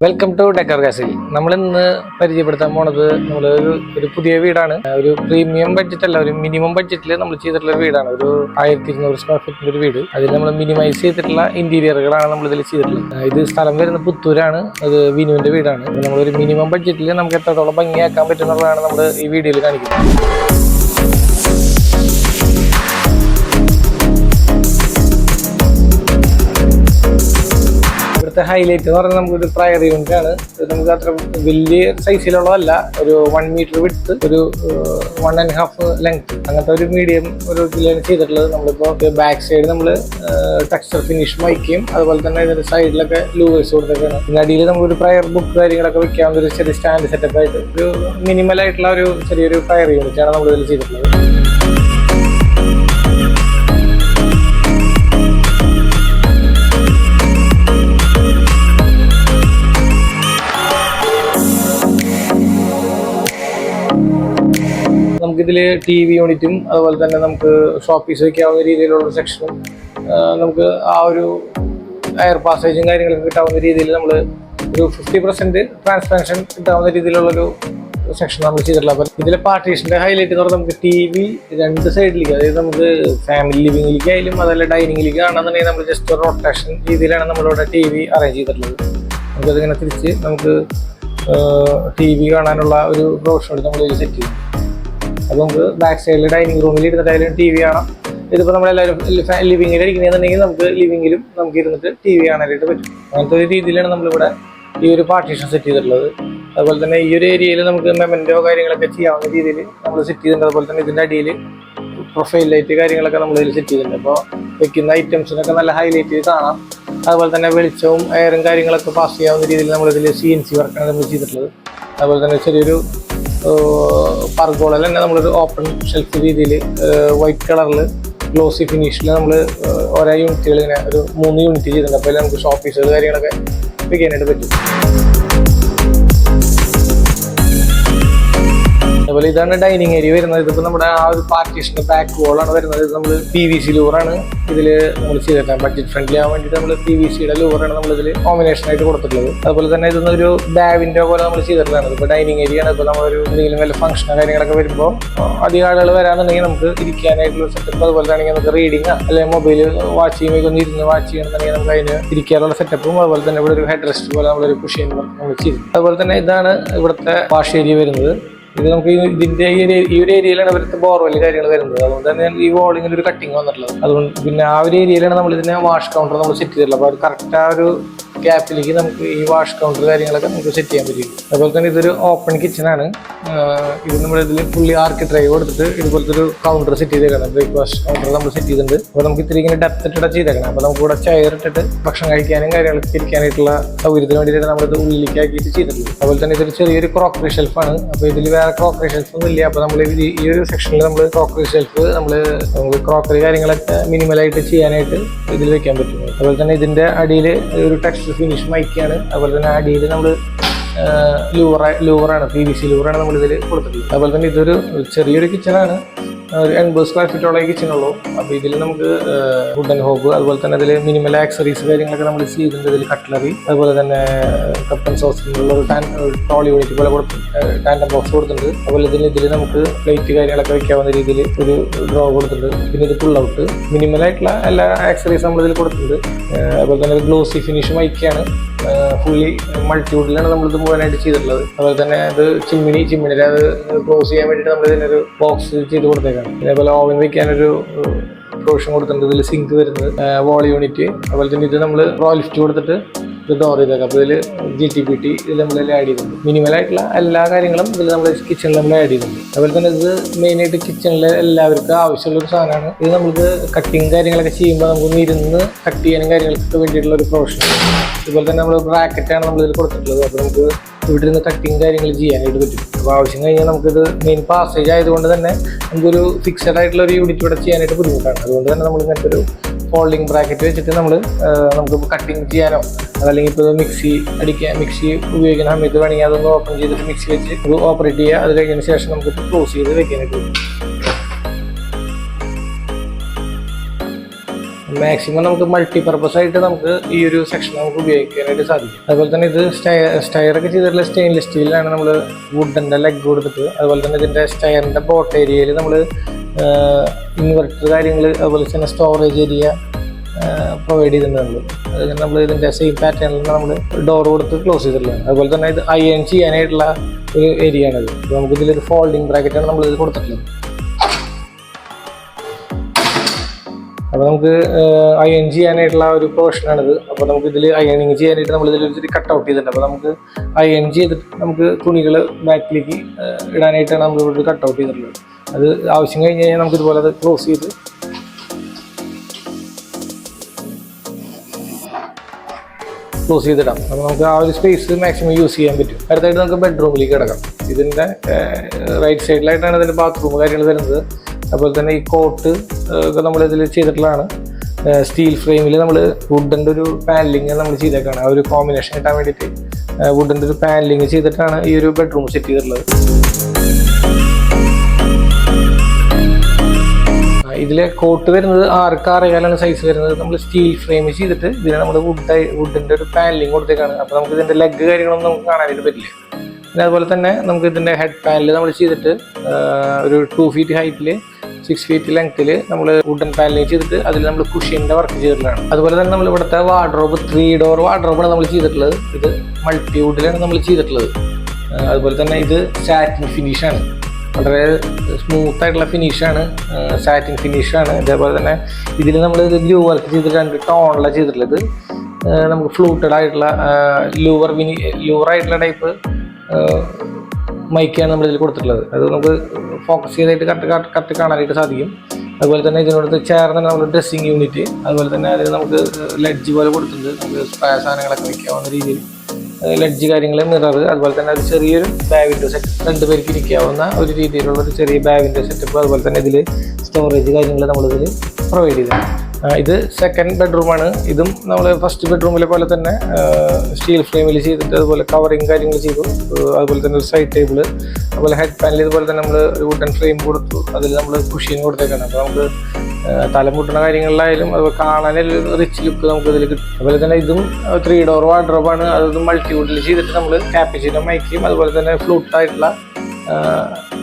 Welcome to decker castle. നമ്മൾ ഇന്ന് പരിചയപ്പെടുത്താൻ പോണത് ഒരു പുതിയ വീടാണ്. ഒരു പ്രീമിയം ബഡ്ജറ്റ് അല്ല, ഒരു മിനിമം ബഡ്ജറ്റിൽ നമ്മൾ ചെയ്തിട്ടുള്ള വീടാണ്. ഒരു 1200 സ്ക്വയർ ഫീറ്റിന്റെ ഒരു വീട്. അതിൽ നമ്മൾ മിനിമൈസ് ചെയ്തിട്ടുള്ള ഇന്റീരിയറുകളാണ് നമ്മൾ ഇതിൽ ചെയ്തിട്ടുള്ളത്. ഇത് സ്ഥലം വരുന്നത് പുത്തൂരാണ്. അത് വിനുവിന്റെ വീടാണ്. നമ്മളൊരു മിനിമം ബഡ്ജറ്റിൽ നമുക്ക് എത്രത്തോളം ഭംഗിയാക്കാൻ പറ്റുന്നതാണ് നമ്മൾ ഈ വീഡിയോയിൽ കാണിക്കുന്നത്. ഇവിടുത്തെ ഹൈലൈറ്റ് എന്ന് പറഞ്ഞാൽ നമുക്കൊരു പ്രയർ യൂണിറ്റ് ആണ്. നമുക്ക് അത്ര വലിയ സൈസിലുള്ളതല്ല, ഒരു 1 മീറ്റർ വിഡ്ത്ത്, ഒരു 1.5 ലെങ്ത്, അങ്ങനത്തെ ഒരു മീഡിയം ഒരു ഇതിലാണ് ചെയ്തിട്ടുള്ളത്. നമ്മളിപ്പോൾ ബാക്ക് സൈഡ് നമ്മൾ ടെക്സ്ചർ ഫിനിഷ് മൈക്കും, അതുപോലെ തന്നെ ഇതിന്റെ സൈഡിലൊക്കെ ലൂവേഴ്സ് കൊടുത്തൊക്കെയാണ്. ഇതിന്റെ അടിയിൽ നമുക്കൊരു പ്രയർ ബുക്ക് കാര്യങ്ങളൊക്കെ വെക്കാവുന്ന ഒരു ചെറിയ സ്റ്റാൻഡ് സെറ്റപ്പ് ആയിട്ട് ഒരു മിനിമൽ ആയിട്ടുള്ള ഒരു ചെറിയൊരു പ്രയർ യൂണിറ്റ് ആണ് നമ്മൾ ഇതിൽ ചെയ്തിട്ടുള്ളത്. നമുക്കിതിൽ TV യൂണിറ്റും അതുപോലെ തന്നെ നമുക്ക് ഷോപ്പീസ് വയ്ക്കാവുന്ന രീതിയിലുള്ള സെക്ഷനും, നമുക്ക് ആ ഒരു എയർ പാസേജും കാര്യങ്ങളൊക്കെ കിട്ടാവുന്ന രീതിയിൽ നമ്മൾ ഒരു 50% ട്രാൻസ്പാരൻഷൻ കിട്ടാവുന്ന രീതിയിലുള്ളൊരു സെക്ഷൻ നമ്മൾ ചെയ്തിട്ടുള്ളത്. അപ്പം ഇതിലെ പാർട്ടീഷൻ്റെ ഹൈലൈറ്റ് എന്ന് പറഞ്ഞാൽ നമുക്ക് TV 2 സൈഡിലേക്ക്, അതായത് നമുക്ക് ഫാമിലി ലിവിങ്ങിലേക്ക് ആയാലും അതല്ല ഡൈനിങ്ങിലേക്ക് കാണാന്നുണ്ടെങ്കിൽ നമ്മൾ ജസ്റ്റ് ഒരു റൊട്ടേഷൻ രീതിയിലാണ് നമ്മളിവിടെ TV അറേഞ്ച് ചെയ്തിട്ടുള്ളത്. നമുക്കതിങ്ങനെ തിരിച്ച് നമുക്ക് TV കാണാനുള്ള ഒരു പ്രൊവിഷൻ നമ്മൾ സെറ്റ് ചെയ്യും. അപ്പോൾ നമുക്ക് ബാക്ക് സൈഡിൽ ഡൈനിങ് റൂമിൽ ഇരുന്നിട്ടായാലും TV കാണാം. ഇതിപ്പോൾ നമ്മളെല്ലാവരും ലിവിങ്ങിൽ ഇരിക്കുന്നതെന്നുണ്ടെങ്കിൽ നമുക്ക് ലിവിങ്ങിലും നമുക്ക് ഇരുന്നിട്ട് TV കാണാനായിട്ട് പറ്റും. അങ്ങനത്തെ ഒരു രീതിയിലാണ് നമ്മളിവിടെ ഈ ഒരു പാർട്ടീഷൻ സെറ്റ് ചെയ്തിട്ടുള്ളത്. അതുപോലെ തന്നെ ഈ ഒരു ഏരിയയിൽ നമുക്ക് മെമൻറ്റോ കാര്യങ്ങളൊക്കെ ചെയ്യാവുന്ന രീതിയിൽ നമ്മൾ സെറ്റ് ചെയ്തിട്ടുണ്ട്. അതുപോലെ തന്നെ ഇതിൻ്റെ അടിയിൽ പ്രൊഫൈൽ ലൈറ്റ് കാര്യങ്ങളൊക്കെ നമ്മൾ ഇതിൽ സെറ്റ് ചെയ്തിട്ടുണ്ട്. അപ്പോൾ വെക്കുന്ന ഐറ്റംസിനൊക്കെ നല്ല ഹൈലൈറ്റ് കാണാം. അതുപോലെ തന്നെ വെളിച്ചവും എയറും കാര്യങ്ങളൊക്കെ പാസ് ചെയ്യാവുന്ന രീതിയിൽ നമ്മളിതിൽ CNC വർക്കാണ് നമ്മൾ ചെയ്തിട്ടുള്ളത്. അതുപോലെ തന്നെ ചെറിയൊരു പർഗോളയിൽ തന്നെ നമ്മളൊരു ഓപ്പൺ ഷെൽഫ് രീതിയിൽ വൈറ്റ് കളറിൽ ഗ്ലോസി ഫിനിഷിൽ നമ്മൾ ഓരോ യൂണിറ്റുകൾ ഇങ്ങനെ ഒരു 3 യൂണിറ്റ് ചെയ്തിട്ടുണ്ട്. അപ്പോൾ നമുക്ക് ഷോപ്പീസുകൾ കാര്യങ്ങളൊക്കെ വെക്കാനായിട്ട് പറ്റും. അതുപോലെ ഇതാണ് ഡൈനിങ് ഏരിയ വരുന്നത്. ഇതിപ്പോൾ നമ്മുടെ ആ ഒരു പാർട്ടീഷൻ്റെ ബാക്ക് വോളാണ് വരുന്നത്. ഇത് നമ്മൾ PVC ലൂറാണ് ഇതിൽ നമ്മൾ ചെയ്തിട്ടുള്ളത്. ബഡ്ജറ്റ് ഫ്രണ്ട്ലി ആവാൻ വേണ്ടിയിട്ട് നമ്മൾ PVCയുടെ ലൂറാണ് നമ്മളിതിൽ കോമ്പിനേഷനായിട്ട് കൊടുത്തിട്ടുള്ളത്. അതുപോലെ തന്നെ ഇതൊന്നൊരു ബാവിൻ്റെ പോലെ നമ്മൾ ചെയ്തിട്ടുള്ളതാണ്. ഇപ്പോൾ ഡൈനിങ് ഏരിയ ആണ്. ഇപ്പോൾ നമ്മളൊരു എന്തെങ്കിലും വല്ല ഫംഗ്ഷനോ കാര്യങ്ങളൊക്കെ വരുമ്പോൾ അധികം ആളുകൾ വരാമെന്നുണ്ടെങ്കിൽ നമുക്ക് ഇരിക്കാനായിട്ടുള്ള സെറ്റപ്പ്, അതുപോലെ തന്നെ നമുക്ക് റീഡിങ് അല്ലെങ്കിൽ മൊബൈൽ വാച്ച് ചെയ്യുമ്പോൾ ഒന്ന് ഇരുന്ന് വാച്ച് ചെയ്യണമെന്നുണ്ടെങ്കിൽ നമുക്ക് അതിന് ഇരിക്കാനുള്ള സെറ്റപ്പും, അതുപോലെ തന്നെ ഇവിടെ ഒരു ഹെഡ് റെസ്റ്റ് പോലെ നമ്മളൊരു കുഷ്യൻ നമ്മൾ ചെയ്തു. അതുപോലെ തന്നെ ഇതാണ് ഇവിടുത്തെ വാഷ് ഏരിയ വരുന്നത്. ഇത് നമുക്ക് ഇതിന്റെ ഈ ഒരു ഏരിയയിലാണ് ഇവിടുത്തെ ബോർവെൽ കാര്യങ്ങൾ വരുന്നത്. അതുകൊണ്ട് തന്നെ ഈ വോളിങ്ങിൽ ഒരു കട്ടിങ് വന്നിട്ടുള്ളത്. അതുകൊണ്ട് പിന്നെ ആ ഒരു ഏരിയയിലാണ് നമ്മൾ ഇതിനെ വാഷ് കൗണ്ടർ നമ്മൾ സെറ്റ് ചെയ്തിട്ടുള്ളത്. അപ്പോൾ അത് കറക്റ്റ് ആ ഒരു ഗ്യാപ്പിലേക്ക് നമുക്ക് ഈ വാഷ് കൗണ്ടർ കാര്യങ്ങളൊക്കെ നമുക്ക് സെറ്റ് ചെയ്യാൻ പറ്റും. അതുപോലെ തന്നെ ഇതൊരു ഓപ്പൺ കിച്ചണാണ്. ഇത് നമ്മളിതിൽ ഫുള്ളി ആർക്ക് ഡ്രൈവ് കൊടുത്തിട്ട് ഇതുപോലത്തെ ഒരു കൗണ്ടർ സെറ്റ് ചെയ്തേക്കണം. ബ്രേക്ക്ഫാസ്റ്റ് കൗണ്ടർ നമ്മൾ സെറ്റ് ചെയ്തിട്ടുണ്ട്. അപ്പോൾ നമുക്ക് ഇത്തിരി ഇങ്ങനെ ഡെപ്ത് ഇട്ടിട്ട് ചെയ്തേക്കണം. അപ്പോൾ നമുക്ക് ഇവിടെ ചെയർ ഇട്ടിട്ട് ഭക്ഷണം കഴിക്കാനും കാര്യങ്ങളൊക്കെ ഇരിക്കാനായിട്ടുള്ള സൗകര്യത്തിന് വേണ്ടിയിട്ട് നമ്മളിത് ഉള്ളിലേക്ക് ആക്കിയിട്ട് ചെയ്തിട്ടുണ്ട്. അതുപോലെ തന്നെ ഇതൊരു ചെറിയൊരു ക്രോക്കറി ഷെൽഫാണ്. അപ്പോൾ ഇതിൽ വേറെ ക്രോക്കറി ഷെൽഫ് ഒന്നും ഇല്ല. അപ്പോൾ നമ്മൾ ഈ ഒരു സെക്ഷനിൽ നമ്മൾ ക്രോക്കറി ഷെൽഫ് നമ്മൾ ക്രോക്കറി കാര്യങ്ങളൊക്കെ മിനിമലായിട്ട് ചെയ്യാനായിട്ട് ഇതിൽ വെക്കാൻ പറ്റും. അതുപോലെ തന്നെ ഇതിൻ്റെ അടിയിൽ ഒരു ടെക്സ്ചർ ഫിനിഷ് മൈക്കാണ്. അതുപോലെ തന്നെ അടിയിൽ നമ്മൾ ലൂവറാണ്, PVC ലൂവറാണ് നമ്മൾ ഇതിൽ കൊടുത്തിട്ടുള്ളത്. അതുപോലെ തന്നെ ഇതൊരു ചെറിയൊരു കിച്ചണാണ്. ഒരു 80 സ്ക്വയർ ഫീറ്റോളം കിച്ചണുള്ളൂ. അപ്പോൾ ഇതിൽ നമുക്ക് വുഡൻ ഹോബ്, അതുപോലെ തന്നെ അതിൽ മിനിമൽ ആക്സറീസ് കാര്യങ്ങളൊക്കെ നമ്മൾ ചെയ്തിട്ടുണ്ട്. ഇതിൽ കട്ട്ലറി, അതുപോലെ തന്നെ കപ്പൻ സോസിനുള്ള ഒരു ട്രോളി യൂണിറ്റ് പോലെ ടാൻഡം ബോക്സ് കൊടുത്തിട്ടുണ്ട്. അതുപോലെ ഇതിൽ നമുക്ക് പ്ലേറ്റ് കാര്യങ്ങളൊക്കെ വെക്കാവുന്ന രീതിയിൽ ഒരു ഡ്രോ കൊടുത്തിട്ടുണ്ട്. പിന്നെ ഇത് പുൾ ഔട്ട് മിനിമലായിട്ടുള്ള എല്ലാ ആക്സറീസ് നമ്മൾ ഇതിൽ കൊടുത്തിട്ടുണ്ട്. അതുപോലെ തന്നെ ഒരു ഗ്ലോസി ഫിനിഷ് മൈക്കാണ്. ഫുള്ളി മൾട്ടിവുഡിലാണ് നമ്മളിത് മുഴുവനായിട്ട് ചെയ്തിട്ടുള്ളത്. അതുപോലെ തന്നെ അത് ചിമ്മിനിയുടെ അത് ക്ലോസ് ചെയ്യാൻ വേണ്ടിയിട്ട് നമ്മൾ ഇതിനൊരു ബോക്സ് ചെയ്ത് കൊടുത്തേക്കാണ്. അതേപോലെ ഓവൻ വെക്കാനൊരു പ്രൊവിഷൻ കൊടുത്തിട്ടുണ്ട്. ഇതിൽ സിങ്ക് വരുന്നത്, വാൾ യൂണിറ്റ്, അതുപോലെ തന്നെ ഇത് നമ്മൾ റോ ലിഫ്റ്റ് കൊടുത്തിട്ട് ഇത് ഡോർ ചെയ്തേക്കാം. അപ്പോൾ ഇതിൽ GTPT ഇതിൽ നമ്മളതിൽ ആഡ് ചെയ്തിട്ടുണ്ട്. മിനിമലായിട്ടുള്ള എല്ലാ കാര്യങ്ങളും ഇതിൽ നമ്മൾ കിച്ചണിൽ നമ്മൾ ആഡ് ചെയ്തിട്ടുണ്ട്. അതുപോലെ തന്നെ ഇത് മെയിനായിട്ട് കിച്ചണിൽ എല്ലാവർക്കും ആവശ്യമുള്ളൊരു സാധനമാണ്. ഇത് നമുക്ക് കട്ടിങ് കാര്യങ്ങളൊക്കെ ചെയ്യുമ്പോൾ നമുക്കൊന്ന് ഇരുന്ന് കട്ട് ചെയ്യാനും കാര്യങ്ങൾക്ക് വേണ്ടിയിട്ടുള്ള ഒരു പ്രൊവിഷൻ. അതുപോലെ തന്നെ നമ്മൾ ബ്രാക്കറ്റാണ് നമ്മളിതിൽ കൊടുത്തിട്ടുള്ളത്. അപ്പോൾ നമുക്ക് ഇവിടെ നിന്ന് കട്ടിങ് കാര്യങ്ങൾ ചെയ്യാനായിട്ട് പറ്റും. അപ്പോൾ ആവശ്യം കഴിഞ്ഞാൽ നമുക്കിത് മെയിൻ പാസേജ് ആയതുകൊണ്ട് തന്നെ നമുക്കൊരു ഫിക്സഡ് ആയിട്ടുള്ള ഒരു യൂണിറ്റ് ഇവിടെ ചെയ്യാനായിട്ട് ബുദ്ധിമുട്ടാണ്. അതുകൊണ്ട് തന്നെ നമ്മൾ ഇങ്ങനത്തെ ഒരു ഫോൾഡിംഗ് ബ്രാക്കറ്റ് വെച്ചിട്ട് നമുക്ക് കട്ടിങ് ചെയ്യാനോ അതല്ലെങ്കിൽ ഇപ്പോൾ മിക്സി ഉപയോഗിക്കുന്ന സമയത്ത് വേണമെങ്കിൽ അതൊന്ന് ഓപ്പൺ ചെയ്തിട്ട് മിക്സി വെച്ച് ഓപ്പറേറ്റ് ചെയ്യുക. അത് കഴിഞ്ഞതിന് ശേഷം നമുക്ക് ക്ലോസ് ചെയ്ത് വെക്കാനായിട്ട് പറ്റും. മാക്സിമം നമുക്ക് മൾട്ടിപർപ്പസ് ആയിട്ട് നമുക്ക് ഈ ഒരു സെക്ഷൻ നമുക്ക് ഉപയോഗിക്കാനായിട്ട് സാധിക്കും. അതുപോലെ തന്നെ ഇത് സ്റ്റയറൊക്കെ ചെയ്തിട്ടുള്ള സ്റ്റെയിൻലെസ് സ്റ്റീലിലാണ് നമ്മൾ വുഡിൻ്റെ ലെഗ് കൊടുത്തിട്ട്. അതുപോലെ തന്നെ ഇതിൻ്റെ സ്റ്റയറിൻ്റെ ബോട്ട് ഏരിയയിൽ നമ്മൾ ഇൻവെർട്ടർ കാര്യങ്ങൾ അതുപോലെ തന്നെ സ്റ്റോറേജ് ഏരിയ പ്രൊവൈഡ് ചെയ്തിട്ടുണ്ട്. അത് നമ്മൾ ഇതിൻ്റെ സെയിം പാറ്റേണിൽ നമ്മൾ ഡോർ കൊടുത്ത് ക്ലോസ് ചെയ്തിട്ടുള്ളതാണ്. അതുപോലെ തന്നെ ഇത് അയൺ ചെയ്യാനായിട്ടുള്ള ഒരു ഏരിയ ആണിത്. നമുക്ക് ഇതിലൊരു ഫോൾഡിംഗ് ബ്രാക്കറ്റാണ് നമ്മളിത് കൊടുത്തിട്ടുള്ളത്. അപ്പോൾ നമുക്ക് അയൺ ചെയ്യാനായിട്ടുള്ള ഒരു പോർഷനാണിത്. അപ്പോൾ നമുക്ക് ഇതിൽ അയണിങ് ചെയ്യാനായിട്ട് നമ്മളിതിൽ ഒരു കട്ട് ഔട്ട് ചെയ്തിട്ടുണ്ട്. അപ്പോൾ നമുക്ക് അയൺ ചെയ്തിട്ട് നമുക്ക് തുണികൾ ബാക്കിലേക്ക് ഇടാനായിട്ടാണ് നമ്മളിവിടെ കട്ട് ഔട്ട് ചെയ്തിട്ടുള്ളത്. അത് ആവശ്യം കഴിഞ്ഞ് കഴിഞ്ഞാൽ നമുക്ക് ഇതുപോലെ അത് ക്ലോസ് ചെയ്തിടാം. അപ്പോൾ നമുക്ക് ആ ഒരു സ്പേസ് മാക്സിമം യൂസ് ചെയ്യാൻ പറ്റും. അടുത്തായിട്ട് നമുക്ക് ബെഡ്റൂമിലേക്ക് കിടക്കാം. ഇതിൻ്റെ റൈറ്റ് സൈഡിലായിട്ടാണ് ഇതിൻ്റെ ബാത്റൂം കാര്യങ്ങൾ വരുന്നത്. അതുപോലെ തന്നെ ഈ കോട്ട് ഒക്കെ നമ്മളിതിൽ ചെയ്തിട്ടുള്ളതാണ്. സ്റ്റീൽ ഫ്രെയിമിൽ നമ്മൾ വുഡിൻ്റെ ഒരു പാനലിങ് നമ്മൾ ചെയ്തേക്കാണ്. ആ ഒരു കോമ്പിനേഷൻ കിട്ടാൻ വേണ്ടിയിട്ട് വുഡിൻ്റെ ഒരു പാനലിങ് ചെയ്തിട്ടാണ് ഈ ഒരു ബെഡ്റൂം സെറ്റ് ചെയ്തിട്ടുള്ളത്. ഇതിലെ കോട്ട് വരുന്നത് 6x6 സൈസ് വരുന്നത്. നമ്മൾ സ്റ്റീൽ ഫ്രെയിം ചെയ്തിട്ട് ഇതിനെ നമ്മൾ വുഡിൻ്റെ ഒരു പാനലിങ് കൊടുത്തേക്കാണ്. അപ്പോൾ നമുക്ക് ഇതിൻ്റെ ലെഗ് കാര്യങ്ങളൊന്നും നമുക്ക് കാണാനായിട്ട് പറ്റില്ല. പിന്നെ അതുപോലെ തന്നെ നമുക്ക് ഇതിൻ്റെ ഹെഡ് പാനൽ നമ്മൾ ചെയ്തിട്ട് ഒരു 2 feet ഹൈറ്റിൽ 6 feet ലെങ്ത്തിൽ നമ്മൾ വുഡൻ പാനലിങ് ചെയ്തിട്ട് അതിൽ നമ്മൾ കുഷ്യൻ്റെ വർക്ക് ചെയ്തിട്ടുള്ളതാണ്. അതുപോലെ തന്നെ നമ്മൾ ഇവിടുത്തെ വാർഡ്രോബ് 3 door വാർഡ്രോബാണ് നമ്മൾ ചെയ്തിട്ടുള്ളത്. ഇത് മൾട്ടി വുഡിലാണ് നമ്മൾ ചെയ്തിട്ടുള്ളത്. അതുപോലെ തന്നെ ഇത് സാറ്റിൻ ഫിനിഷാണ്. വളരെ സ്മൂത്ത് ആയിട്ടുള്ള ഫിനിഷാണ്, സാറ്റിൻ ഫിനിഷാണ്. അതേപോലെ തന്നെ ഇതിൽ നമ്മൾ ഇത് ഗ്ലൂ വർക്ക് ചെയ്തിട്ട് 2 ടോണിലാണ് ചെയ്തിട്ടുള്ളത്. നമുക്ക് ഫ്ലൂട്ടഡ് ആയിട്ടുള്ള ലൂറായിട്ടുള്ള ടൈപ്പ് മൈക്കാണ് നമ്മളിതിൽ കൊടുത്തിട്ടുള്ളത്. അത് നമുക്ക് ഫോക്കസ് ചെയ്തായിട്ട് കറക്റ്റ് കാണാനായിട്ട് സാധിക്കും. അതുപോലെ തന്നെ ഇതിനോട് ചേർന്ന് നമ്മൾ ഡ്രസ്സിങ് യൂണിറ്റ്, അതുപോലെ തന്നെ അതിൽ നമുക്ക് ലെഡ്ജ് പോലെ കൊടുത്തിട്ടുണ്ട്. നമുക്ക് സ്പ്രേ സാധനങ്ങളൊക്കെ വയ്ക്കാവുന്ന രീതിയിൽ ലെഡ്ജ് കാര്യങ്ങൾ, മിറർ, അതുപോലെ തന്നെ ഒരു ചെറിയൊരു ബാവിൻ്റെ സെറ്റ്, 2 പേർക്ക് ഇരിക്കാവുന്ന ഒരു രീതിയിലുള്ള ഒരു ചെറിയ ബാവിൻ്റെ സെറ്റപ്പ്. അതുപോലെ തന്നെ ഇതിൽ സ്റ്റോറേജ് കാര്യങ്ങൾ നമ്മളിതിൽ പ്രൊവൈഡ് ചെയ്തിട്ടുണ്ട്. ഇത് സെക്കൻഡ് ബെഡ്റൂമാണ്. ഇതും നമ്മൾ ഫസ്റ്റ് ബെഡ്റൂമിലെ പോലെ തന്നെ സ്റ്റീൽ ഫ്രെയിമിൽ ചെയ്തിട്ട് അതുപോലെ കവറിങ് കാര്യങ്ങൾ ചെയ്തു. അതുപോലെ തന്നെ ഒരു സൈഡ് ടേബിൾ, അതുപോലെ ഹെഡ് പാനൽ ഇതുപോലെ തന്നെ നമ്മൾ ഒരു വുഡൻ ഫ്രെയിം കൊടുത്തു. അതിൽ നമ്മൾ കുഷ്യൻ കൊടുത്തേക്കാണ്. അപ്പോൾ നമുക്ക് തലമുട്ടുന്ന കാര്യങ്ങളിലായാലും അതുപോലെ കാണാനൊരു റിച്ച് ലുക്ക് നമുക്ക് ഇതിൽ കിട്ടും. അതുപോലെ തന്നെ ഇതും 3 door വാർഡ്രോബാണ്. അതും മൾട്ടി വുഡിൽ ചെയ്തിട്ട് നമ്മൾ ക്യാപ്പച്ചിനോ മൈക്കും അതുപോലെ തന്നെ ഫ്ലൂട്ടായിട്ടുള്ള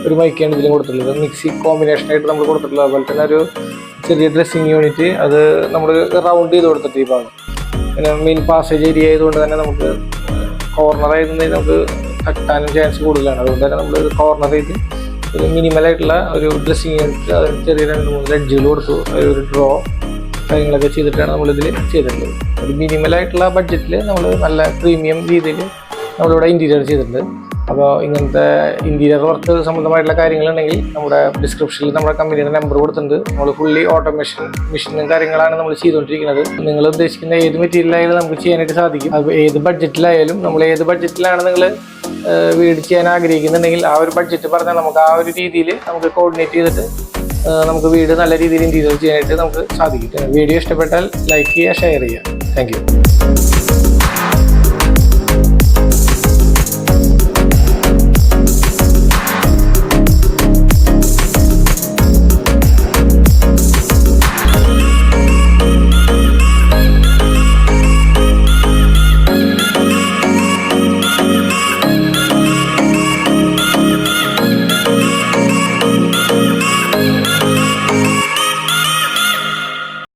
ഒരു മൈക്കാണ് ഇതിലും കൊടുത്തിട്ടുള്ളത്. മിക്സി കോമ്പിനേഷനായിട്ട് നമ്മൾ കൊടുത്തിട്ടുള്ളത്. അതുപോലെ തന്നെ ഒരു ചെറിയ ഡ്രസ്സിങ് യൂണിറ്റ്, അത് നമ്മൾ റൗണ്ട് ചെയ്ത് കൊടുത്തിട്ട് ഈ ഭാഗം പിന്നെ മെയിൻ പാസേജ് ഏരിയ ആയതുകൊണ്ട് തന്നെ നമുക്ക് കോർണർ ആയിരുന്നെങ്കിൽ നമുക്ക് തട്ടാനും ചാൻസ് കൂടുതലാണ്. അതുകൊണ്ട് തന്നെ നമ്മൾ കോർണർ ചെയ്ത് ഒരു മിനിമലായിട്ടുള്ള ഒരു ഡ്രസ്സിങ് യൂണിറ്റ്, അതിന് ചെറിയ 2-3 ലെഡ്ജുകൾ കൊടുത്തു. ഒരു ഡ്രോ കാര്യങ്ങളൊക്കെ ചെയ്തിട്ടാണ് നമ്മളിതിൽ ചെയ്തിട്ടുള്ളത്. ഒരു മിനിമലായിട്ടുള്ള ബഡ്ജറ്റിൽ നമ്മൾ നല്ല പ്രീമിയം രീതിയിൽ നമ്മളിവിടെ ഇൻറ്റീരിയർ ചെയ്തിട്ടുണ്ട്. അപ്പോൾ ഇങ്ങനത്തെ ഇൻറ്റീരിയർ വർക്ക് സംബന്ധമായിട്ടുള്ള കാര്യങ്ങളുണ്ടെങ്കിൽ നമ്മുടെ ഡിസ്ക്രിപ്ഷനിൽ നമ്മുടെ കമ്പനിയുടെ നമ്പർ കൊടുത്തിട്ടുണ്ട്. നമ്മൾ ഫുള്ളി മെഷീനും കാര്യങ്ങളാണ് നമ്മൾ ചെയ്തുകൊണ്ടിരിക്കുന്നത്. നിങ്ങൾ ഉദ്ദേശിക്കുന്ന ഏത് മെറ്റീരിയലായാലും നമുക്ക് ചെയ്യാനായിട്ട് സാധിക്കും. അപ്പോൾ ഏത് ബഡ്ജറ്റിലായാലും നമ്മൾ ഏത് ബഡ്ജറ്റിലാണ് നിങ്ങൾ വീട് ചെയ്യാൻ ആഗ്രഹിക്കുന്നുണ്ടെങ്കിൽ ആ ഒരു ബഡ്ജറ്റ് പറഞ്ഞാൽ നമുക്ക് ആ ഒരു രീതിയിൽ നമുക്ക് കോർഡിനേറ്റ് ചെയ്തിട്ട് നമുക്ക് വീട് നല്ല രീതിയിൽ ഇൻറ്റീരിയർ ചെയ്യാനായിട്ട് നമുക്ക് സാധിക്കും. വീഡിയോ ഇഷ്ടപ്പെട്ടാൽ ലൈക്ക് ചെയ്യുക, ഷെയർ ചെയ്യുക. Thank you.